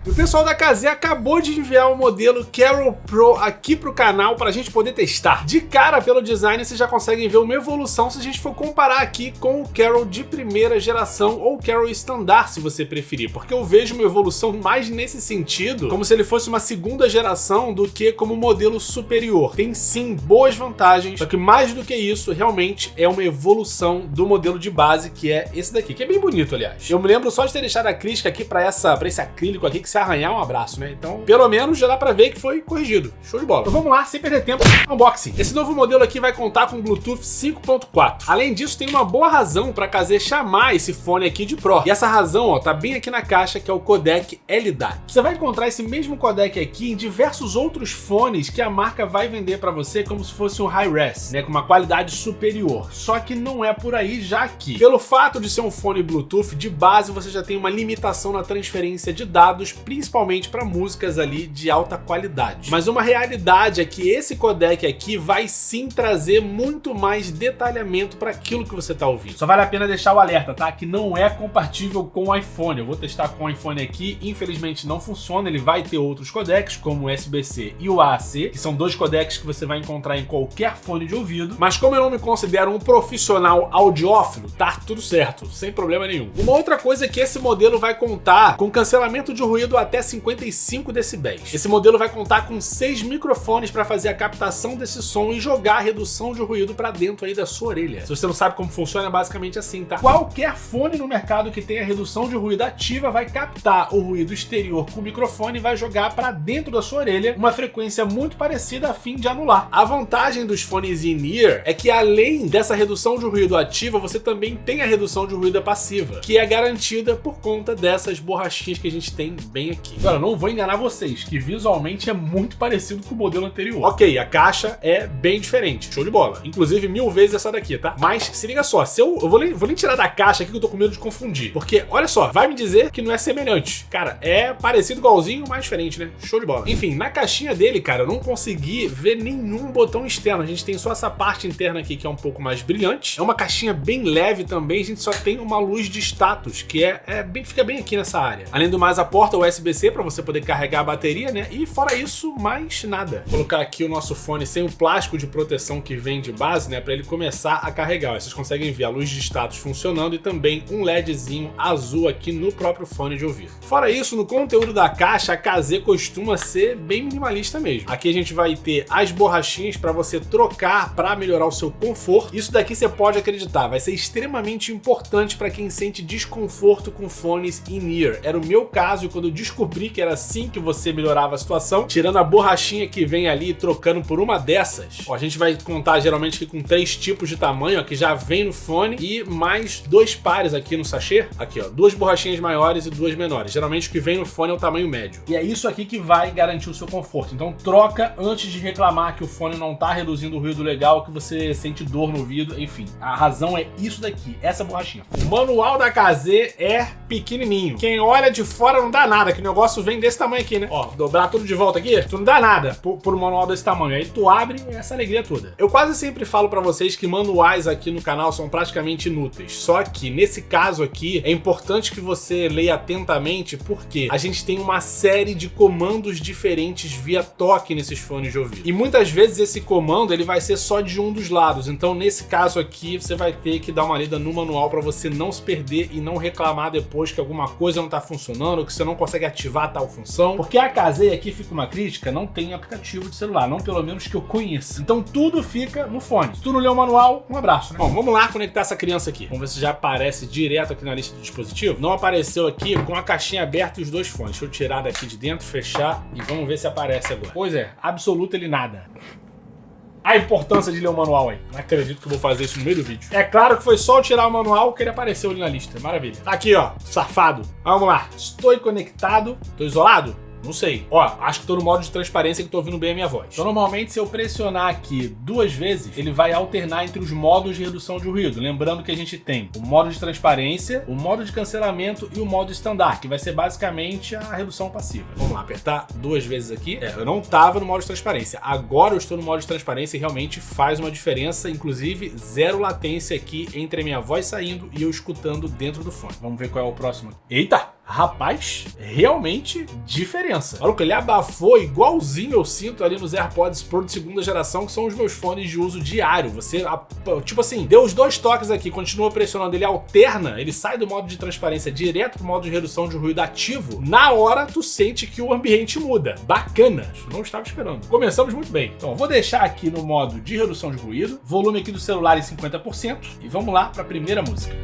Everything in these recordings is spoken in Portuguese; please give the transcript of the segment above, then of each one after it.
E o pessoal da KZ acabou de enviar o modelo Carol Pro aqui pro canal pra gente poder testar. De cara, pelo design, vocês já conseguem ver uma evolução se a gente for comparar aqui com o Carol de primeira geração ou o Carol Standard, se você preferir, porque eu vejo uma evolução mais nesse sentido, como se ele fosse uma segunda geração do que como modelo superior. Tem sim boas vantagens, só que mais do que isso, realmente é uma evolução do modelo de base, que é esse daqui, que é bem bonito, aliás. Eu me lembro só de ter deixado a crítica aqui pra esse acrílico aqui, que se arranhar, um abraço, né? Então, pelo menos já dá pra ver que foi corrigido. Show de bola. Então vamos lá, sem perder tempo, unboxing. Esse novo modelo aqui vai contar com Bluetooth 5.4. Além disso, tem uma boa razão pra KZ chamar esse fone aqui de Pro. E essa razão, ó, tá bem aqui na caixa, que é o codec LDAC. Você vai encontrar esse mesmo codec aqui em diversos outros fones que a marca vai vender pra você como se fosse um Hi-Res, né? Com uma qualidade superior. Só que não é por aí, já que, pelo fato de ser um fone Bluetooth, de base você já tem uma limitação na transferência de dados, principalmente para músicas ali de alta qualidade. Mas uma realidade é que esse codec aqui vai sim trazer muito mais detalhamento para aquilo que você está ouvindo. Só vale a pena deixar o alerta, tá? Que não é compatível com o iPhone. Eu vou testar com o iPhone aqui, infelizmente não funciona. Ele vai ter outros codecs, como o USB-C e o AAC, que são dois codecs que você vai encontrar em qualquer fone de ouvido. Mas como eu não me considero um profissional audiófilo, tá tudo certo, sem problema nenhum. Uma outra coisa é que esse modelo vai contar com cancelamento de ruído até 55 decibéis. Esse modelo vai contar com 6 microfones para fazer a captação desse som e jogar a redução de ruído para dentro aí da sua orelha. Se você não sabe como funciona, é basicamente assim, tá? Qualquer fone no mercado que tenha redução de ruído ativa vai captar o ruído exterior com o microfone e vai jogar para dentro da sua orelha uma frequência muito parecida a fim de anular. A vantagem dos fones in-ear é que além dessa redução de ruído ativa, você também tem a redução de ruído passiva, que é garantida por conta dessas borrachinhas que a gente tem bem aqui. Agora, não vou enganar vocês, que visualmente é muito parecido com o modelo anterior. Ok, a caixa é bem diferente, show de bola. Inclusive, 1000 vezes essa daqui, tá? Mas se liga só, se eu vou nem tirar da caixa aqui que eu tô com medo de confundir, porque, olha só, vai me dizer que não é semelhante. Cara, é parecido igualzinho, mas diferente, né? Show de bola. Enfim, na caixinha dele, cara, eu não consegui ver nenhum botão externo. A gente tem só essa parte interna aqui que é um pouco mais brilhante. É uma caixinha bem leve também, a gente só tem uma luz de status, que fica bem aqui nessa área. Além do mais, a porta USB-C para você poder carregar a bateria, né? E fora isso, mais nada. Vou colocar aqui o nosso fone sem o plástico de proteção que vem de base, né? Para ele começar a carregar. Vocês conseguem ver a luz de status funcionando e também um LEDzinho azul aqui no próprio fone de ouvido. Fora isso, no conteúdo da caixa, a KZ costuma ser bem minimalista mesmo. Aqui a gente vai ter as borrachinhas para você trocar para melhorar o seu conforto. Isso daqui você pode acreditar, vai ser extremamente importante para quem sente desconforto com fones in-ear. Era o meu caso e quando eu descobri que era assim que você melhorava a situação, tirando a borrachinha que vem ali e trocando por uma dessas. Ó, a gente vai contar geralmente aqui com 3 tipos de tamanho, ó, que já vem no fone e mais 2 pares aqui no sachê. Aqui, ó, 2 borrachinhas maiores e 2 menores. Geralmente o que vem no fone é o tamanho médio. E é isso aqui que vai garantir o seu conforto. Então troca antes de reclamar que o fone não tá reduzindo o ruído legal, que você sente dor no ouvido, enfim. A razão é isso daqui, essa borrachinha. O manual da KZ é pequenininho. Quem olha de fora não dá nada, que o negócio vem desse tamanho aqui, né? Ó, dobrar tudo de volta aqui, tu não dá nada por um manual desse tamanho. Aí tu abre essa alegria toda. Eu quase sempre falo pra vocês que manuais aqui no canal são praticamente inúteis. Só que nesse caso aqui é importante que você leia atentamente, porque a gente tem uma série de comandos diferentes via toque nesses fones de ouvido. E muitas vezes esse comando ele vai ser só de um dos lados. Então nesse caso aqui você vai ter que dar uma lida no manual para você não se perder e não reclamar depois que alguma coisa não tá funcionando ou que você não consegue ativar tal função. Porque a KZ, aqui fica uma crítica, não tem aplicativo de celular, não pelo menos que eu conheça. Então tudo fica no fone. Se tu não leu o manual, um abraço, né? Bom, vamos lá conectar essa criança aqui. Vamos ver se já aparece direto aqui na lista do dispositivo. Não apareceu aqui com a caixinha aberta e os 2 fones. Deixa eu tirar daqui de dentro, fechar e vamos ver se aparece agora. Pois é, absoluto ele nada. A importância de ler o manual aí. Não acredito que eu vou fazer isso no meio do vídeo. É claro que foi só eu tirar o manual que ele apareceu ali na lista. Maravilha. Tá aqui, ó. Safado. Vamos lá. Estou conectado. Estou isolado? Não sei. Ó, acho que tô no modo de transparência que tô ouvindo bem a minha voz. Então, normalmente, se eu pressionar aqui 2 vezes, ele vai alternar entre os modos de redução de ruído. Lembrando que a gente tem o modo de transparência, o modo de cancelamento e o modo standard, que vai ser basicamente a redução passiva. Vamos lá, apertar 2 vezes aqui. Eu não tava no modo de transparência. Agora eu estou no modo de transparência e realmente faz uma diferença. Inclusive, 0 latência aqui entre a minha voz saindo e eu escutando dentro do fone. Vamos ver qual é o próximo. Eita! rapaz, realmente diferença. Olha que ele abafou igualzinho eu sinto ali nos AirPods Pro de segunda geração, que são os meus fones de uso diário. Você, tipo assim, deu os 2 toques aqui, continua pressionando, ele alterna, ele sai do modo de transparência direto pro modo de redução de ruído ativo. Na hora, tu sente que o ambiente muda. Bacana. Não estava esperando. Começamos muito bem. Então, eu vou deixar aqui no modo de redução de ruído, volume aqui do celular em 50% e vamos lá para a primeira música.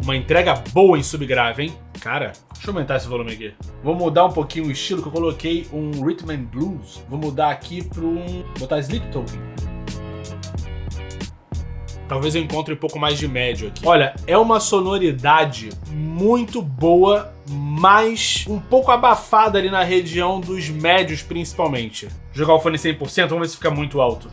Uma entrega boa em subgrave, hein? Cara, deixa eu aumentar esse volume aqui. Vou mudar um pouquinho o estilo, que eu coloquei um Rhythm and Blues. Vou mudar aqui para botar Sleep Token. Talvez eu encontre um pouco mais de médio aqui. Olha, é uma sonoridade muito boa, mas um pouco abafada ali na região dos médios principalmente. Jogar o fone 100%, vamos ver se fica muito alto.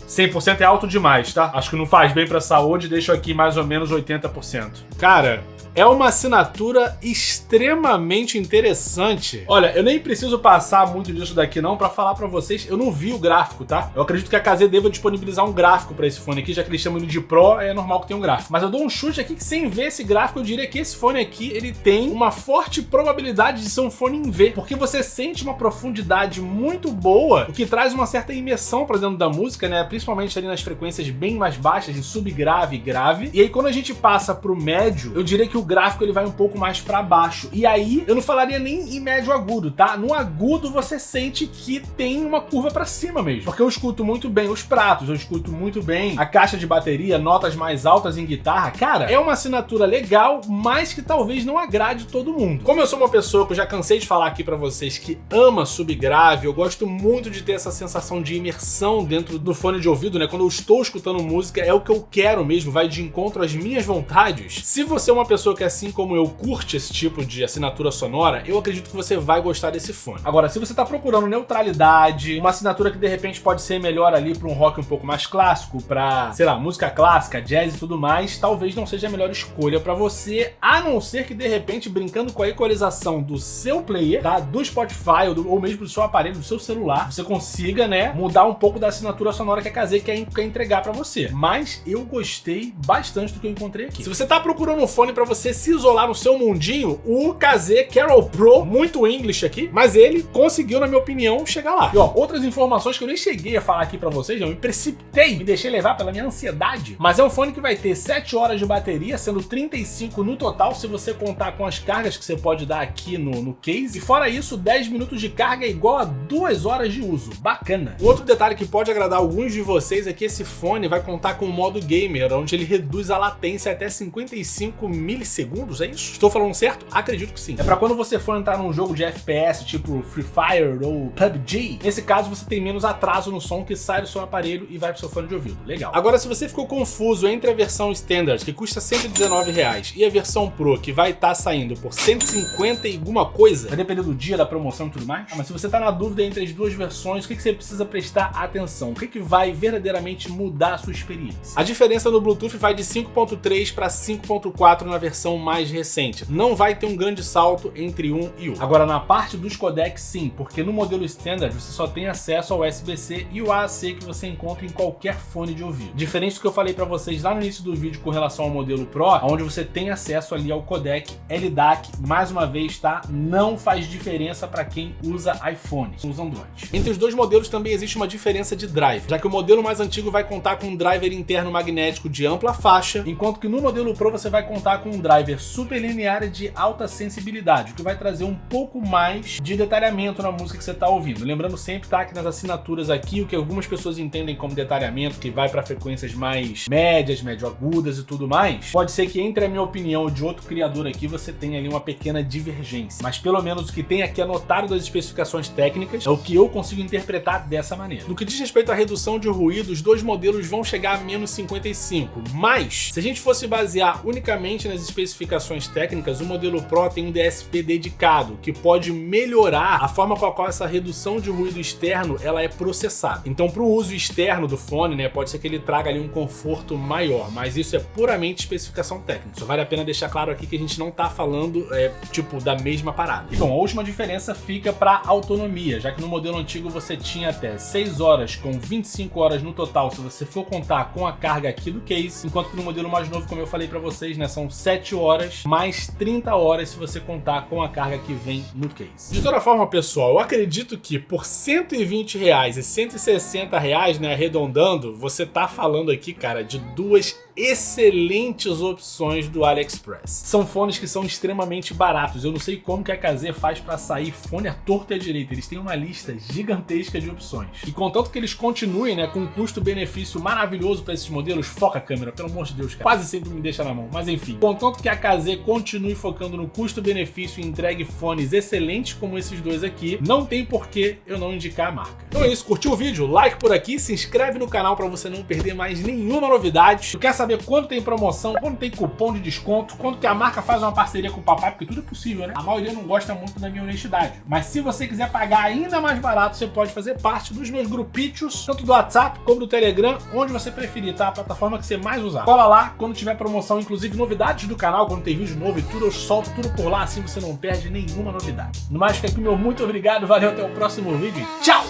100% é alto demais, tá? Acho que não faz bem pra saúde, deixo aqui mais ou menos 80%. Cara, é uma assinatura extremamente interessante. Olha, eu nem preciso passar muito disso daqui não pra falar pra vocês. Eu não vi o gráfico, tá? Eu acredito que a KZ deva disponibilizar um gráfico pra esse fone aqui, já que eles chamam ele de Pro, é normal que tenha um gráfico. Mas eu dou um chute aqui que sem ver esse gráfico, eu diria que esse fone aqui, ele tem uma forte probabilidade de ser um fone em V, porque você sente uma profundidade muito boa, o que traz uma certa imersão pra dentro da música, né? Principalmente ali nas frequências bem mais baixas, em subgrave e grave. E aí quando a gente passa pro médio, eu diria que o gráfico ele vai um pouco mais pra baixo. E aí, eu não falaria nem em médio agudo, tá? No agudo você sente que tem uma curva pra cima mesmo. Porque eu escuto muito bem os pratos, eu escuto muito bem a caixa de bateria, notas mais altas em guitarra. Cara, é uma assinatura legal, mas que talvez não agrade todo mundo. Como eu sou uma pessoa que eu já cansei de falar aqui pra vocês que ama subgrave, eu gosto muito de ter essa sensação de imersão dentro do fone de ouvido, né? Quando eu estou escutando música, é o que eu quero mesmo, vai de encontro às minhas vontades. Se você é uma pessoa que, assim como eu, curte esse tipo de assinatura sonora, eu acredito que você vai gostar desse fone. Agora, se você tá procurando neutralidade, uma assinatura que de repente pode ser melhor ali pra um rock um pouco mais clássico, pra, sei lá, música clássica, jazz e tudo mais, talvez não seja a melhor escolha pra você, a não ser que de repente, brincando com a equalização do seu player, tá? Do Spotify ou mesmo do seu aparelho, do seu celular, você consiga, né, mudar um pouco da assinatura sonora que a KZ quer entregar pra você. Mas eu gostei bastante do que eu encontrei aqui. Se você tá procurando um fone pra você se isolar no seu mundinho, o KZ Carol Pro, muito English aqui, mas ele conseguiu, na minha opinião, chegar lá. E ó, outras informações que eu nem cheguei a falar aqui pra vocês, eu me precipitei, me deixei levar pela minha ansiedade, mas é um fone que vai ter 7 horas de bateria, sendo 35 no total, se você contar com as cargas que você pode dar aqui no case, e fora isso, 10 minutos de carga é igual a 2 horas de uso. Bacana. Outro detalhe que pode agradar alguns de vocês é que esse fone vai contar com o modo gamer, onde ele reduz a latência até 55 milissegundos, é isso? Estou falando certo? Acredito que sim. É pra quando você for entrar num jogo de FPS, tipo Free Fire ou PUBG, nesse caso você tem menos atraso no som que sai do seu aparelho e vai pro seu fone de ouvido. Legal. Agora, se você ficou confuso entre a versão Standard, que custa R$119, e a versão Pro, que vai estar saindo por 150 e alguma coisa, vai depender do dia, da promoção e tudo mais, mas se você tá na dúvida entre as duas versões, o que você precisa prestar atenção? O que vai verdadeiramente mudar a sua experiência? A diferença no Bluetooth vai de 5.3 para 5.4 na versão mais recente. Não vai ter um grande salto entre um e outro. Agora, na parte dos codecs, sim, porque no modelo Standard você só tem acesso ao USB-C e o AAC que você encontra em qualquer fone de ouvido. Diferente do que eu falei para vocês lá no início do vídeo com relação ao modelo Pro, onde você tem acesso ali ao codec LDAC, mais uma vez, tá? Não faz diferença para quem usa iPhone, usa Android. Entre os dois modelos também existe uma diferença de drive, já que o modelo mais antigo vai contar com um driver interno magnético de ampla faixa, enquanto que no modelo Pro você vai contar com um driver superlinear de alta sensibilidade, o que vai trazer um pouco mais de detalhamento na música que você está ouvindo. Lembrando sempre, tá, que nas assinaturas aqui, o que algumas pessoas entendem como detalhamento, que vai para frequências mais médias, médio-agudas e tudo mais, pode ser que entre a minha opinião e de outro criador aqui, você tenha ali uma pequena divergência. Mas pelo menos o que tem aqui anotado das especificações técnicas é o que eu consigo interpretar dessa maneira. No que diz respeito à redução de ruído, os dois modelos vão chegar a menos 55, mas se a gente fosse basear unicamente nas especificações técnicas, o modelo Pro tem um DSP dedicado, que pode melhorar a forma com a qual essa redução de ruído externo ela é processada. Então, para o uso externo do fone, né, pode ser que ele traga ali um conforto maior, mas isso é puramente especificação técnica. Só vale a pena deixar claro aqui que a gente não tá falando, tipo, da mesma parada. Então, a última diferença fica para autonomia, já que no modelo antigo você tinha até 6 horas com 25 horas no total, se você for contar com a carga aqui do case, enquanto que no modelo mais novo, como eu falei pra vocês, né, são 7 horas mais 30 horas se você contar com a carga que vem no case. De toda forma, pessoal, eu acredito que por R$120 e R$160, né, arredondando, você tá falando aqui, cara, de duas excelentes opções do AliExpress. São fones que são extremamente baratos. Eu não sei como que a KZ faz para sair fone à torta e à direita. Eles têm uma lista gigantesca de opções. E contanto que eles continuem, né, com um custo-benefício maravilhoso para esses modelos, foca a câmera, pelo amor de Deus, cara. Quase sempre me deixa na mão. Mas enfim, contanto que a KZ continue focando no custo-benefício e entregue fones excelentes como esses dois aqui, não tem por que eu não indicar a marca. Então é isso, curtiu o vídeo? Like por aqui, se inscreve no canal para você não perder mais nenhuma novidade. Tu quer saber quando tem promoção, quando tem cupom de desconto, quando que a marca faz uma parceria com o papai, porque tudo é possível, né? A maioria não gosta muito da minha honestidade. Mas se você quiser pagar ainda mais barato, você pode fazer parte dos meus grupitos, tanto do WhatsApp como do Telegram, onde você preferir, tá? A plataforma que você mais usar. Cola lá, quando tiver promoção, inclusive novidades do canal, quando tem vídeo novo e tudo, eu solto tudo por lá, assim você não perde nenhuma novidade. No mais, fica aqui meu muito obrigado, valeu, até o próximo vídeo e tchau!